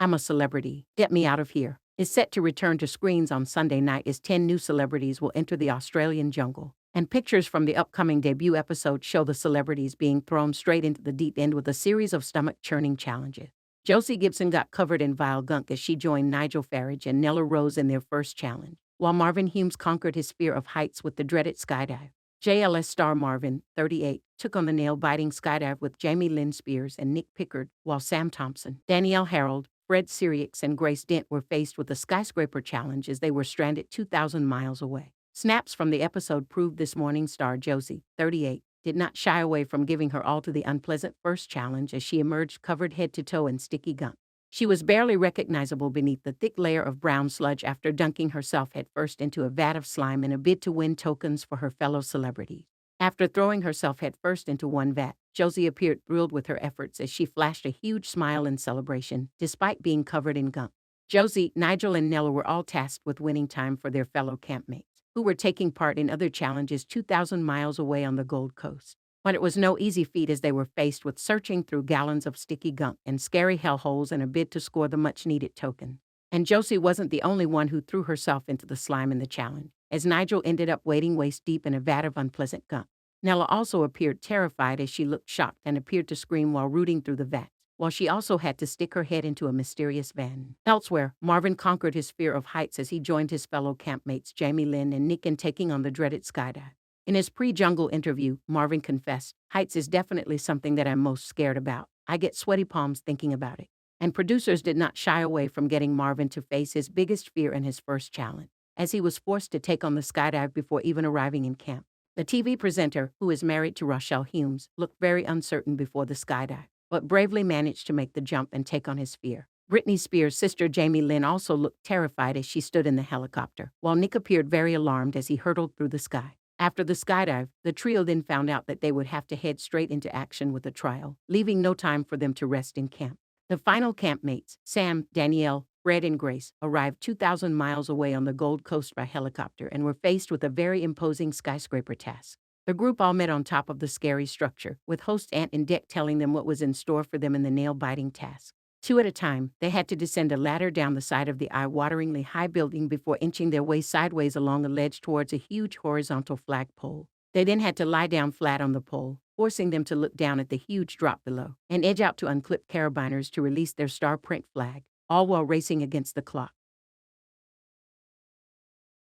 I'm a Celebrity. Get Me Out of Here is set to return to screens on Sunday night as 10 new celebrities will enter the Australian jungle. And pictures from the upcoming debut episode show the celebrities being thrown straight into the deep end with a series of stomach-churning challenges. Josie Gibson got covered in vile gunk as she joined Nigel, Farage, and Nella Rose in their first challenge, while Marvin Humes conquered his fear of heights with the dreaded skydive. JLS star Marvin, 38, took on the nail-biting skydive with Lynn Spears and Pickard, while Sam Thompson, Danielle Harold, Sirieix and Grace Dent were faced with the skyscraper challenge as they were stranded 2,000 miles away. Snaps from the episode proved this morning star Josie, 38, did not shy away from giving her all to the unpleasant first challenge as she emerged covered head to toe in sticky gunk. She was barely recognizable beneath the thick layer of brown sludge after dunking herself headfirst into a vat of slime in a bid to win tokens for her fellow celebrities. After throwing herself headfirst into one vat, Josie appeared thrilled with her efforts as she flashed a huge smile in celebration, despite being covered in gunk. Josie, Nigel, and Nella were all tasked with winning time for their fellow campmates, who were taking part in other challenges 2,000 miles away on the Gold Coast. But it was no easy feat as they were faced with searching through gallons of sticky gunk and scary hellholes in a bid to score the much-needed token. And Josie wasn't the only one who threw herself into the slime in the challenge, as Nigel ended up wading waist-deep in a vat of unpleasant gunk. Nella also appeared terrified as she looked shocked and appeared to scream while rooting through the vat, while she also had to stick her head into a mysterious van. Elsewhere, Marvin conquered his fear of heights as he joined his fellow campmates Lynn and Nick in taking on the dreaded skydive. In his pre-jungle interview, Marvin confessed, "Heights is definitely something that I'm most scared about. I get sweaty palms thinking about it." And producers did not shy away from getting Marvin to face his biggest fear in his first challenge, as he was forced to take on the skydive before even arriving in camp. The TV presenter, who is married to Rochelle Humes, looked very uncertain before the skydive, but bravely managed to make the jump and take on his fear. Britney Spears' sister Lynn also looked terrified as she stood in the helicopter, while Nick appeared very alarmed as he hurtled through the sky. After the skydive, the trio then found out that they would have to head straight into action with a trial, leaving no time for them to rest in camp. The final campmates, Sam, Danielle, Fred, and Grace, arrived 2,000 miles away on the Gold Coast by helicopter and were faced with a very imposing skyscraper task. The group all met on top of the scary structure, with host Ant and Dec telling them what was in store for them in the nail-biting task. 2 at a time, they had to descend a ladder down the side of the eye-wateringly high building before inching their way sideways along a ledge towards a huge horizontal flagpole. They then had to lie down flat on the pole, forcing them to look down at the huge drop below, and edge out to unclipped carabiners to release their star print flag, all while racing against the clock.